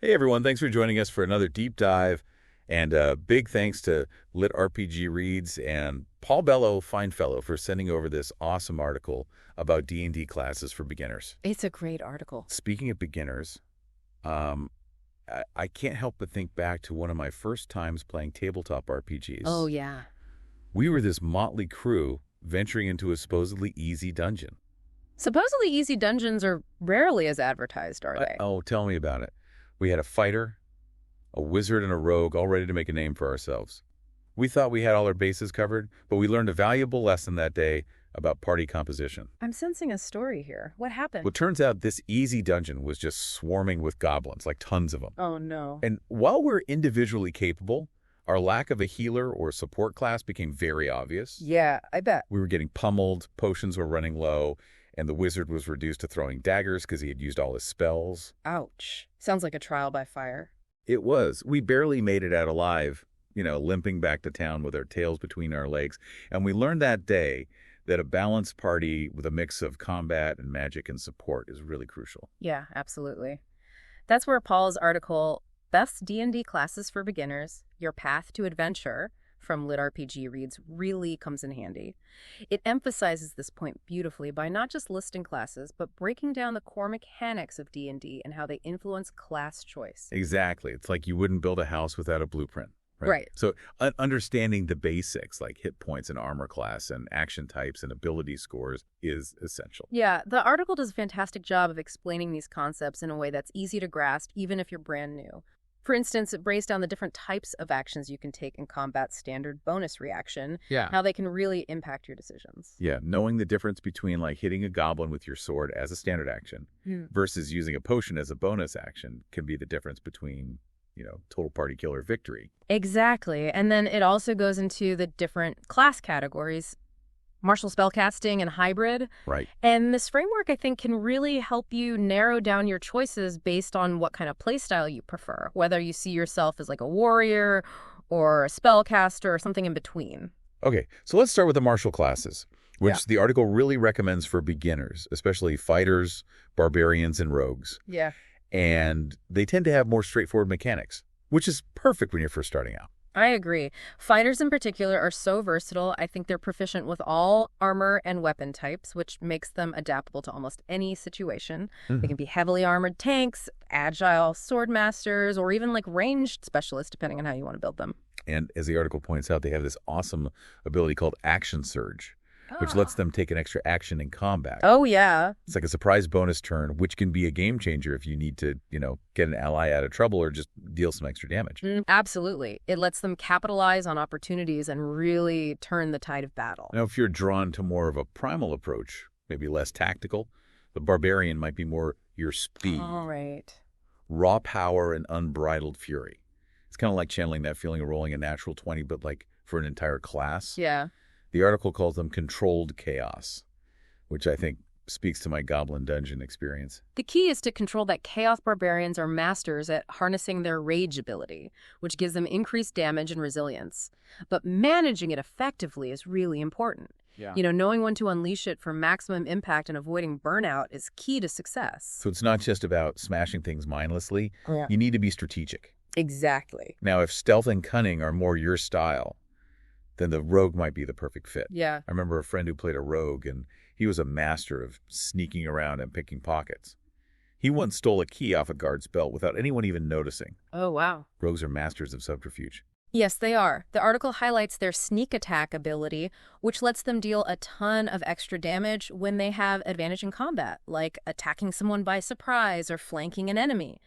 Hey everyone, thanks for joining us for another deep dive. And big thanks to LitRPG Reads and Paul Bello, fine fellow, for sending over this awesome article about D&D classes for beginners. It's a great article. Speaking of beginners, I can't help but think back to one of my first times playing tabletop RPGs. Oh, yeah. We were this motley crew venturing into a supposedly easy dungeon. Supposedly easy dungeons are rarely as advertised, are they? Oh, tell me about it. We had a fighter, a wizard, and a rogue all ready to make a name for ourselves. We thought we had all our bases covered, but we learned a valuable lesson that day about party composition. I'm sensing a story here. What happened? Well, it turns out this easy dungeon was just swarming with goblins, like tons of them. Oh, no. And while we're individually capable, our lack of a healer or support class became very obvious. Yeah, I bet. We were getting pummeled, potions were running low, and the wizard was reduced to throwing daggers because he had used all his spells. Ouch. Sounds like a trial by fire. It was. We barely made it out alive, limping back to town with our tails between our legs. And we learned that day that a balanced party with a mix of combat and magic and support is really crucial. Yeah, absolutely. That's where Paul's article, Best D&D Classes for Beginners, Your Path to Adventure, from LitRPG Reads, really comes in handy. It emphasizes this point beautifully by not just listing classes, but breaking down the core mechanics of D&D and how they influence class choice. Exactly. It's like you wouldn't build a house without a blueprint. Right. So understanding the basics like hit points and armor class and action types and ability scores is essential. Yeah, the article does a fantastic job of explaining these concepts in a way that's easy to grasp, even if you're brand new. For instance, it breaks down the different types of actions you can take in combat: standard, bonus reaction, how they can really impact your decisions. Yeah, knowing the difference between like hitting a goblin with your sword as a standard action versus using a potion as a bonus action can be the difference between, total party kill or victory. Exactly. And then it also goes into the different class categories: martial spellcasting and hybrid. Right. And this framework, I think, can really help you narrow down your choices based on what kind of playstyle you prefer, whether you see yourself as like a warrior or a spellcaster or something in between. Okay, so let's start with the martial classes, which the article really recommends for beginners, especially fighters, barbarians, and rogues. Yeah. And they tend to have more straightforward mechanics, which is perfect when you're first starting out. I agree. Fighters in particular are so versatile. I think they're proficient with all armor and weapon types, which makes them adaptable to almost any situation. They can be heavily armored tanks, agile sword masters, or even like ranged specialists, depending on how you want to build them. And as the article points out, they have this awesome ability called Action Surge, which lets them take an extra action in combat. Oh, yeah. It's like a surprise bonus turn, which can be a game changer if you need to, get an ally out of trouble or just deal some extra damage. Absolutely. It lets them capitalize on opportunities and really turn the tide of battle. Now, if you're drawn to more of a primal approach, maybe less tactical, the barbarian might be more your speed. All right. Raw power and unbridled fury. It's kind of like channeling that feeling of rolling a natural 20, but like for an entire class. Yeah. The article calls them controlled chaos, which I think speaks to my Goblin Dungeon experience. The key is to control that chaos. Barbarians are masters at harnessing their rage ability, which gives them increased damage and resilience. But managing it effectively is really important. Yeah. Knowing when to unleash it for maximum impact and avoiding burnout is key to success. So it's not just about smashing things mindlessly. Yeah. You need to be strategic. Exactly. Now, if stealth and cunning are more your style, then the rogue might be the perfect fit. Yeah. I remember a friend who played a rogue, and he was a master of sneaking around and picking pockets. He once stole a key off a guard's belt without anyone even noticing. Oh, wow. Rogues are masters of subterfuge. Yes, they are. The article highlights their sneak attack ability, which lets them deal a ton of extra damage when they have advantage in combat, like attacking someone by surprise or flanking an enemy.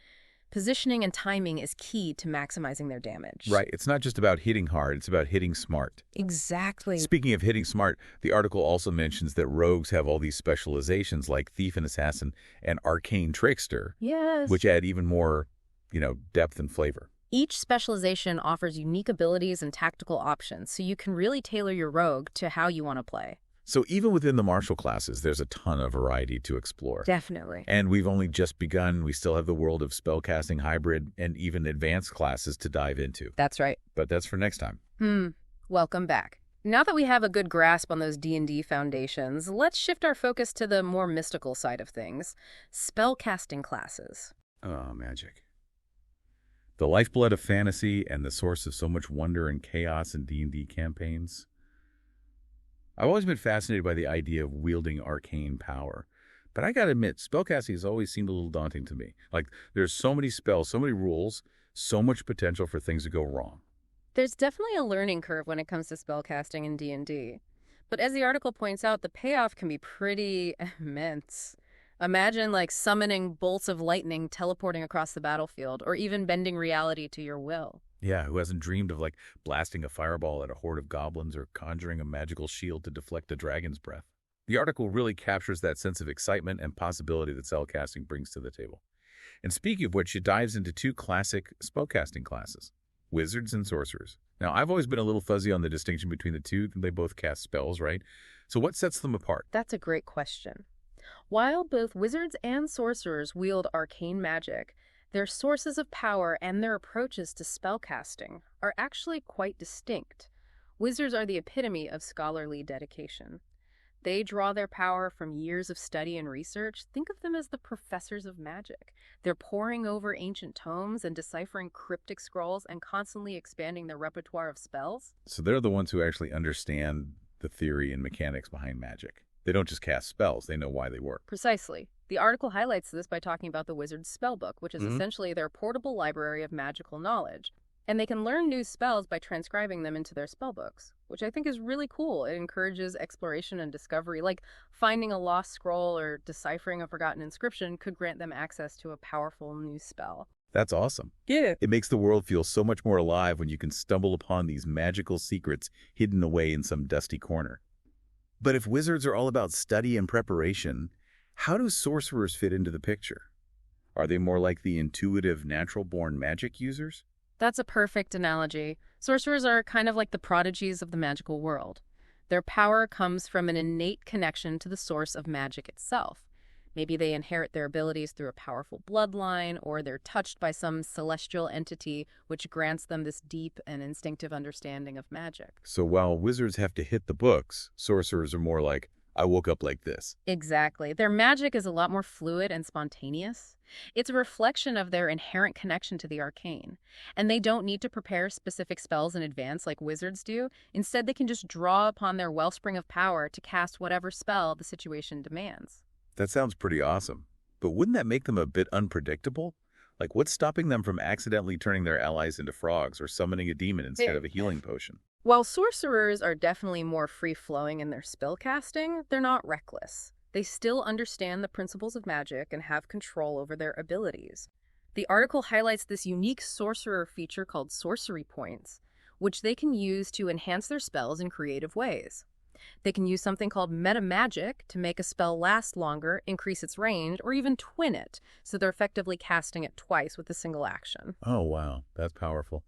Positioning and timing is key to maximizing their damage. Right. It's not just about hitting hard. It's about hitting smart. Exactly. Speaking of hitting smart, the article also mentions that rogues have all these specializations like Thief and Assassin and Arcane Trickster, Yes. which add even more, depth and flavor. Each specialization offers unique abilities and tactical options, so you can really tailor your rogue to how you want to play. So even within the martial classes, there's a ton of variety to explore. Definitely. And we've only just begun. We still have the world of spellcasting, hybrid, and even advanced classes to dive into. That's right. But that's for next time. Welcome back. Now that we have a good grasp on those D&D foundations, let's shift our focus to the more mystical side of things, spellcasting classes. Oh, magic. The lifeblood of fantasy and the source of so much wonder and chaos in D&D campaigns. I've always been fascinated by the idea of wielding arcane power. But I gotta admit, spellcasting has always seemed a little daunting to me. Like, there's so many spells, so many rules, so much potential for things to go wrong. There's definitely a learning curve when it comes to spellcasting in D&D. But as the article points out, the payoff can be pretty immense. Imagine like summoning bolts of lightning teleporting across the battlefield, or even bending reality to your will. Yeah, who hasn't dreamed of, like, blasting a fireball at a horde of goblins or conjuring a magical shield to deflect a dragon's breath? The article really captures that sense of excitement and possibility that spellcasting brings to the table. And speaking of which, it dives into two classic spellcasting classes, wizards and sorcerers. Now, I've always been a little fuzzy on the distinction between the two. They both cast spells, right? So what sets them apart? That's a great question. While both wizards and sorcerers wield arcane magic, their sources of power and their approaches to spellcasting are actually quite distinct. Wizards are the epitome of scholarly dedication. They draw their power from years of study and research. Think of them as the professors of magic. They're poring over ancient tomes and deciphering cryptic scrolls and constantly expanding their repertoire of spells. So they're the ones who actually understand the theory and mechanics behind magic. They don't just cast spells, they know why they work. Precisely. The article highlights this by talking about the wizard's spellbook, which is essentially their portable library of magical knowledge. And they can learn new spells by transcribing them into their spellbooks, which I think is really cool. It encourages exploration and discovery, like finding a lost scroll or deciphering a forgotten inscription could grant them access to a powerful new spell. That's awesome. Yeah. It makes the world feel so much more alive when you can stumble upon these magical secrets hidden away in some dusty corner. But if wizards are all about study and preparation, how do sorcerers fit into the picture? Are they more like the intuitive, natural-born magic users? That's a perfect analogy. Sorcerers are kind of like the prodigies of the magical world. Their power comes from an innate connection to the source of magic itself. Maybe they inherit their abilities through a powerful bloodline, or they're touched by some celestial entity which grants them this deep and instinctive understanding of magic. So while wizards have to hit the books, sorcerers are more like, I woke up like this. Exactly. Their magic is a lot more fluid and spontaneous. It's a reflection of their inherent connection to the arcane. And they don't need to prepare specific spells in advance like wizards do. Instead, they can just draw upon their wellspring of power to cast whatever spell the situation demands. That sounds pretty awesome. But wouldn't that make them a bit unpredictable? Like, what's stopping them from accidentally turning their allies into frogs or summoning a demon instead of a healing potion? While sorcerers are definitely more free-flowing in their spellcasting, they're not reckless. They still understand the principles of magic and have control over their abilities. The article highlights this unique sorcerer feature called sorcery points, which they can use to enhance their spells in creative ways. They can use something called meta magic to make a spell last longer, increase its range, or even twin it, so they're effectively casting it twice with a single action. Oh, wow. That's powerful.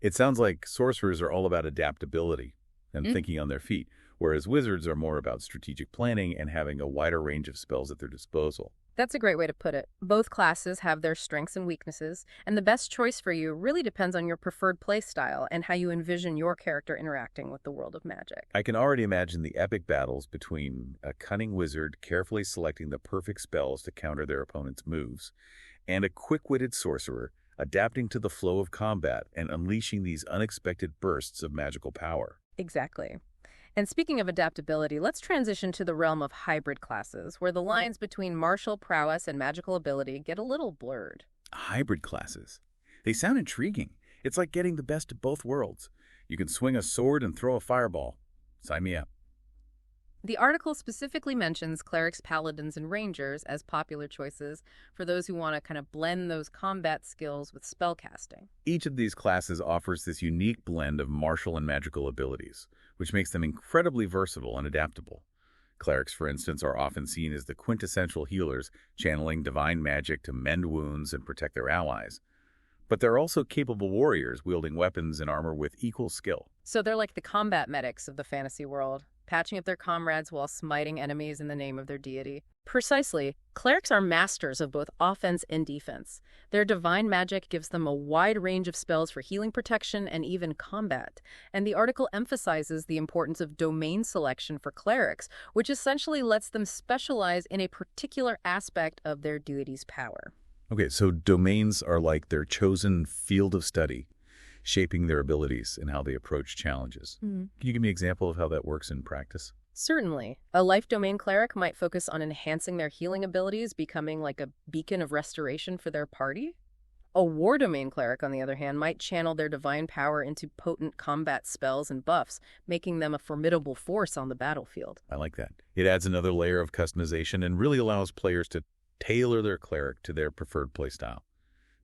It sounds like sorcerers are all about adaptability and thinking on their feet, whereas wizards are more about strategic planning and having a wider range of spells at their disposal. That's a great way to put it. Both classes have their strengths and weaknesses, and the best choice for you really depends on your preferred playstyle and how you envision your character interacting with the world of magic. I can already imagine the epic battles between a cunning wizard carefully selecting the perfect spells to counter their opponent's moves, and a quick-witted sorcerer adapting to the flow of combat and unleashing these unexpected bursts of magical power. Exactly. And speaking of adaptability, let's transition to the realm of hybrid classes, where the lines between martial prowess and magical ability get a little blurred. Hybrid classes. They sound intriguing. It's like getting the best of both worlds. You can swing a sword and throw a fireball. Sign me up. The article specifically mentions clerics, paladins, and rangers as popular choices for those who want to kind of blend those combat skills with spellcasting. Each of these classes offers this unique blend of martial and magical abilities, which makes them incredibly versatile and adaptable. Clerics, for instance, are often seen as the quintessential healers, channeling divine magic to mend wounds and protect their allies. But they're also capable warriors, wielding weapons and armor with equal skill. So they're like the combat medics of the fantasy world, patching up their comrades while smiting enemies in the name of their deity. Precisely. Clerics are masters of both offense and defense. Their divine magic gives them a wide range of spells for healing, protection, and even combat. And the article emphasizes the importance of domain selection for clerics, which essentially lets them specialize in a particular aspect of their deity's power. Okay, so domains are like their chosen field of study, shaping their abilities and how they approach challenges. Can you give me an example of how that works in practice? Certainly. A life domain cleric might focus on enhancing their healing abilities, becoming like a beacon of restoration for their party. A war domain cleric, on the other hand, might channel their divine power into potent combat spells and buffs, making them a formidable force on the battlefield. I like that. It adds another layer of customization and really allows players to tailor their cleric to their preferred playstyle.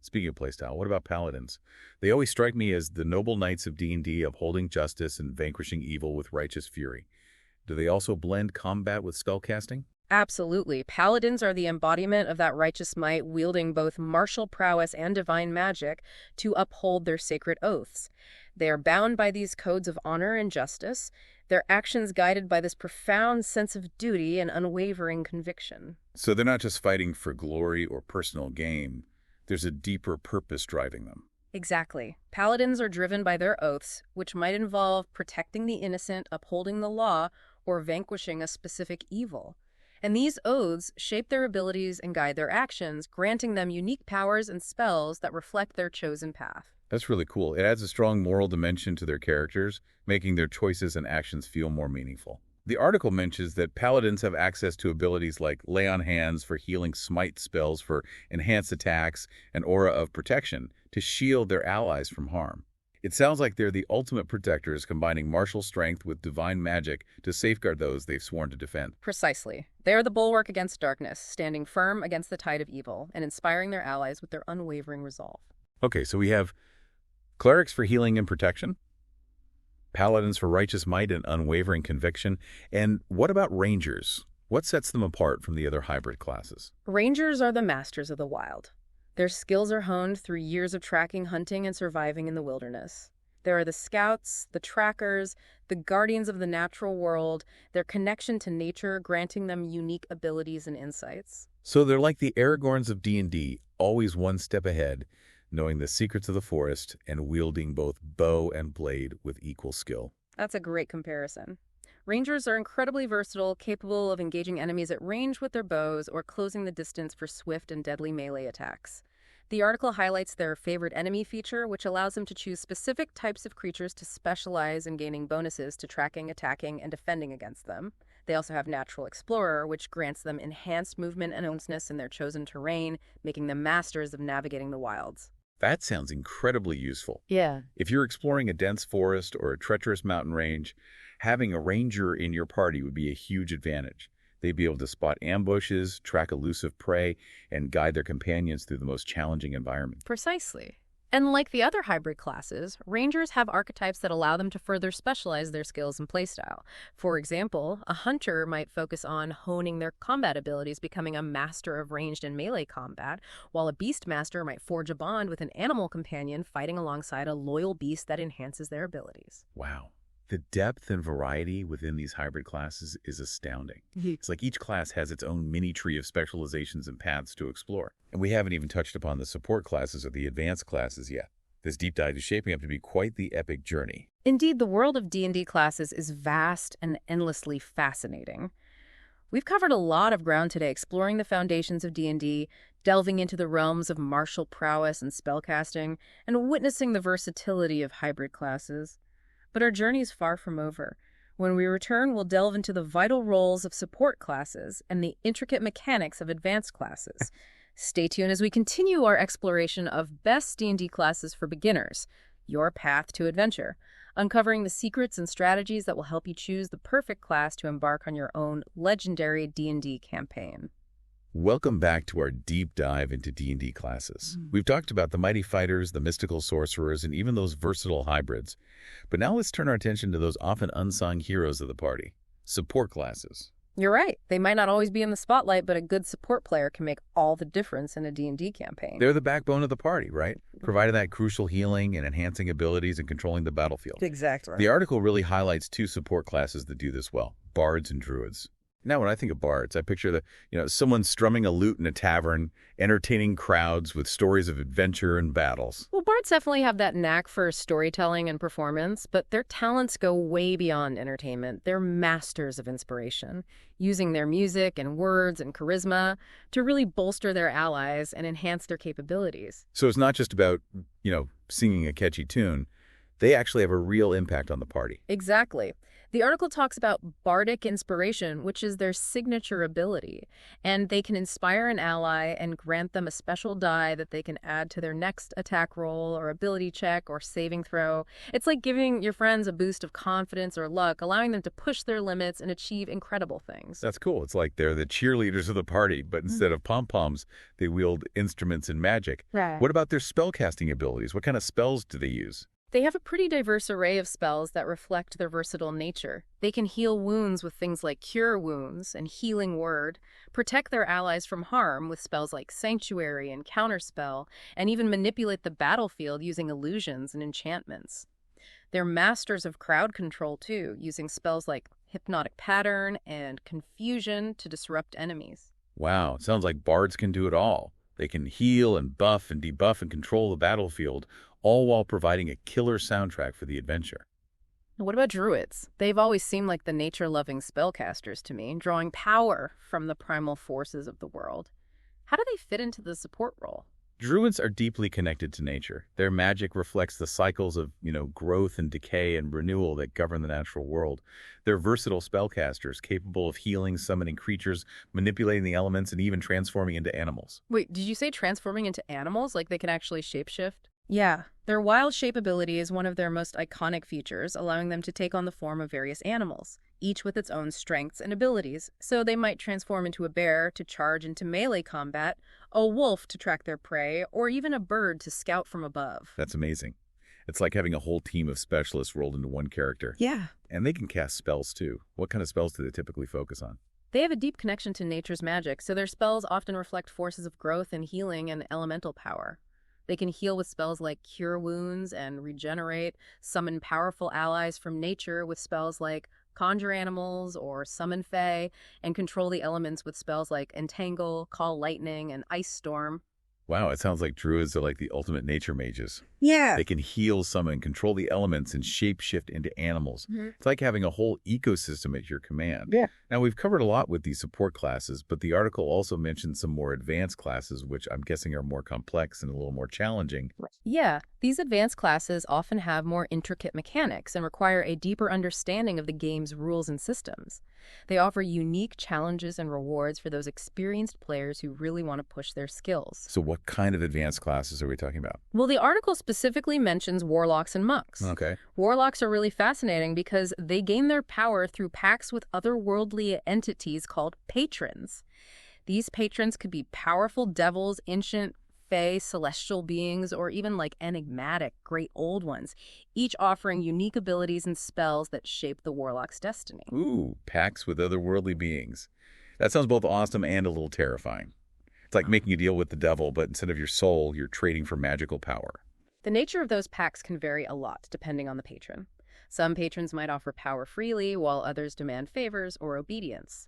Speaking of playstyle, what about paladins? They always strike me as the noble knights of D&D, upholding justice and vanquishing evil with righteous fury. Do they also blend combat with spellcasting? Absolutely. Paladins are the embodiment of that righteous might, wielding both martial prowess and divine magic to uphold their sacred oaths. They are bound by these codes of honor and justice, their actions guided by this profound sense of duty and unwavering conviction. So they're not just fighting for glory or personal gain. There's a deeper purpose driving them. Exactly. Paladins are driven by their oaths, which might involve protecting the innocent, upholding the law, or vanquishing a specific evil. And these oaths shape their abilities and guide their actions, granting them unique powers and spells that reflect their chosen path. That's really cool. It adds a strong moral dimension to their characters, making their choices and actions feel more meaningful. The article mentions that paladins have access to abilities like Lay on Hands for healing smite spells for enhanced attacks and Aura of Protection to shield their allies from harm. It sounds like they're the ultimate protectors, combining martial strength with divine magic to safeguard those they've sworn to defend. Precisely. They are the bulwark against darkness, standing firm against the tide of evil and inspiring their allies with their unwavering resolve. Okay, so we have clerics for healing and protection, paladins for righteous might and unwavering conviction, and what about rangers? What sets them apart from the other hybrid classes? Rangers are the masters of the wild. Their skills are honed through years of tracking, hunting, and surviving in the wilderness. There are the scouts, the trackers, the guardians of the natural world, their connection to nature granting them unique abilities and insights. So they're like the Aragorns of D&D, always one step ahead, knowing the secrets of the forest and wielding both bow and blade with equal skill. That's a great comparison. Rangers are incredibly versatile, capable of engaging enemies at range with their bows or closing the distance for swift and deadly melee attacks. The article highlights their favorite enemy feature, which allows them to choose specific types of creatures to specialize in gaining bonuses to tracking, attacking, and defending against them. They also have Natural Explorer, which grants them enhanced movement and awareness in their chosen terrain, making them masters of navigating the wilds. That sounds incredibly useful. Yeah. If you're exploring a dense forest or a treacherous mountain range, having a ranger in your party would be a huge advantage. They'd be able to spot ambushes, track elusive prey, and guide their companions through the most challenging environment. Precisely. And like the other hybrid classes, rangers have archetypes that allow them to further specialize their skills and playstyle. For example, a hunter might focus on honing their combat abilities, becoming a master of ranged and melee combat, while a beastmaster might forge a bond with an animal companion, fighting alongside a loyal beast that enhances their abilities. Wow. The depth and variety within these hybrid classes is astounding. It's like each class has its own mini tree of specializations and paths to explore. And we haven't even touched upon the support classes or the advanced classes yet. This deep dive is shaping up to be quite the epic journey. Indeed, the world of D&D classes is vast and endlessly fascinating. We've covered a lot of ground today exploring the foundations of D&D, delving into the realms of martial prowess and spellcasting, and witnessing the versatility of hybrid classes. But our journey is far from over. When we return, we'll delve into the vital roles of support classes and the intricate mechanics of advanced classes. Stay tuned as we continue our exploration of best D&D classes for beginners, your path to adventure, uncovering the secrets and strategies that will help you choose the perfect class to embark on your own legendary D&D campaign. Welcome back to our deep dive into D&D classes. We've talked about the mighty fighters, the mystical sorcerers, and even those versatile hybrids. But now let's turn our attention to those often unsung heroes of the party, support classes. You're right. They might not always be in the spotlight, but a good support player can make all the difference in a D&D campaign. They're the backbone of the party, right? Providing that crucial healing and enhancing abilities and controlling the battlefield. Exactly. The article really highlights two support classes that do this well, bards and druids. Now, when I think of bards, I picture someone strumming a lute in a tavern, entertaining crowds with stories of adventure and battles. Well, bards definitely have that knack for storytelling and performance, but their talents go way beyond entertainment. They're masters of inspiration, using their music and words and charisma to really bolster their allies and enhance their capabilities. So it's not just about, singing a catchy tune. They actually have a real impact on the party. Exactly. The article talks about bardic inspiration, which is their signature ability, and they can inspire an ally and grant them a special die that they can add to their next attack roll or ability check or saving throw. It's like giving your friends a boost of confidence or luck, allowing them to push their limits and achieve incredible things. That's cool. It's like they're the cheerleaders of the party, but instead of pom-poms, they wield instruments and magic. Right. What about their spellcasting abilities? What kind of spells do they use? They have a pretty diverse array of spells that reflect their versatile nature. They can heal wounds with things like Cure Wounds and Healing Word, protect their allies from harm with spells like Sanctuary and Counterspell, and even manipulate the battlefield using illusions and enchantments. They're masters of crowd control, too, using spells like Hypnotic Pattern and Confusion to disrupt enemies. Wow, it sounds like bards can do it all. They can heal and buff and debuff and control the battlefield, all while providing a killer soundtrack for the adventure. What about druids? They've always seemed like the nature-loving spellcasters to me, drawing power from the primal forces of the world. How do they fit into the support role? Druids are deeply connected to nature. Their magic reflects the cycles of, growth and decay and renewal that govern the natural world. They're versatile spellcasters, capable of healing, summoning creatures, manipulating the elements, and even transforming into animals. Wait, did you say transforming into animals? Like they can actually shapeshift? Yeah. Their wild shape ability is one of their most iconic features, allowing them to take on the form of various animals, each with its own strengths and abilities. So they might transform into a bear to charge into melee combat, a wolf to track their prey, or even a bird to scout from above. That's amazing. It's like having a whole team of specialists rolled into one character. Yeah. And they can cast spells, too. What kind of spells do they typically focus on? They have a deep connection to nature's magic, so their spells often reflect forces of growth and healing and elemental power. They can heal with spells like Cure Wounds and Regenerate, summon powerful allies from nature with spells like Conjure Animals or Summon Fae, and control the elements with spells like Entangle, Call Lightning, and Ice Storm. Wow, it sounds like druids are like the ultimate nature mages. Yeah. They can heal, summon, control the elements, and shapeshift into animals. It's like having a whole ecosystem at your command. Yeah. Now, we've covered a lot with these support classes, but the article also mentions some more advanced classes, which I'm guessing are more complex and a little more challenging. Yeah, these advanced classes often have more intricate mechanics and require a deeper understanding of the game's rules and systems. They offer unique challenges and rewards for those experienced players who really want to push their skills. So what kind of advanced classes are we talking about? Well, the article specifically mentions warlocks and monks. Okay. Warlocks are really fascinating because they gain their power through pacts with otherworldly entities called patrons. These patrons could be powerful devils, ancient fae, celestial beings, or even like enigmatic great old ones, each offering unique abilities and spells that shape the warlock's destiny. Ooh, pacts with otherworldly beings. That sounds both awesome and a little terrifying. It's like making a deal with the devil, but instead of your soul, you're trading for magical power. The nature of those pacts can vary a lot depending on the patron. Some patrons might offer power freely, while others demand favors or obedience.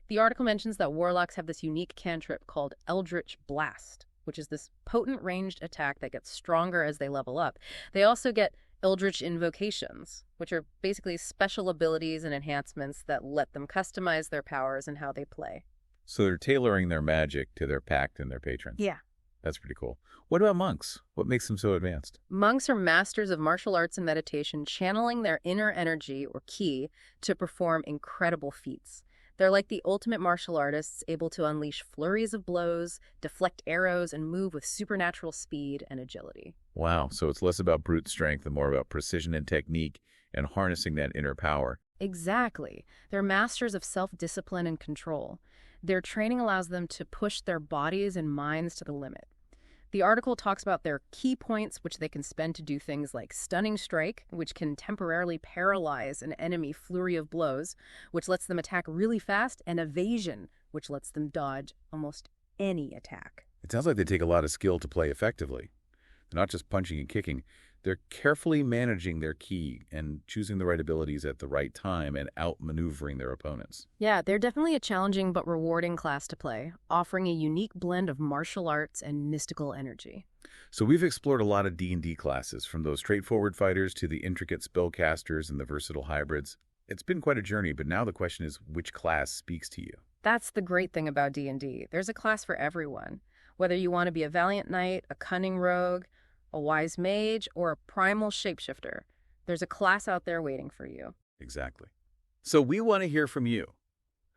The article mentions that warlocks have this unique cantrip called Eldritch Blast, which is this potent ranged attack that gets stronger as they level up. They also get Eldritch Invocations, which are basically special abilities and enhancements that let them customize their powers and how they play. So they're tailoring their magic to their pact and their patrons. Yeah. That's pretty cool. What about monks? What makes them so advanced? Monks are masters of martial arts and meditation, channeling their inner energy or ki to perform incredible feats. They're like the ultimate martial artists, able to unleash flurries of blows, deflect arrows, and move with supernatural speed and agility. Wow, so it's less about brute strength and more about precision and technique and harnessing that inner power. Exactly. They're masters of self-discipline and control. Their training allows them to push their bodies and minds to the limit. The article talks about their key points, which they can spend to do things like Stunning Strike, which can temporarily paralyze an enemy flurry of blows, which lets them attack really fast, and Evasion, which lets them dodge almost any attack. It sounds like they take a lot of skill to play effectively. They're not just punching and kicking. They're carefully managing their ki and choosing the right abilities at the right time and outmaneuvering their opponents. Yeah, they're definitely a challenging but rewarding class to play, offering a unique blend of martial arts and mystical energy. So we've explored a lot of D&D classes, from those straightforward fighters to the intricate spellcasters and the versatile hybrids. It's been quite a journey, but now the question is, which class speaks to you? That's the great thing about D&D. There's a class for everyone. Whether you want to be a valiant knight, a cunning rogue, a wise mage, or a primal shapeshifter, there's a class out there waiting for you. Exactly. So we want to hear from you.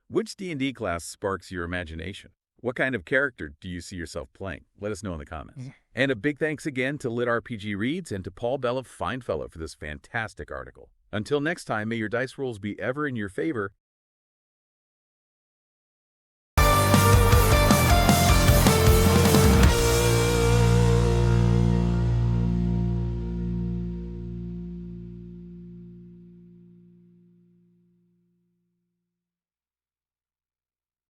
Which D&D class sparks your imagination? What kind of character do you see yourself playing? Let us know in the comments. And a big thanks again to LitRPG Reads and to Paul Bell of Finefellow for this fantastic article. Until next time, may your dice rolls be ever in your favor,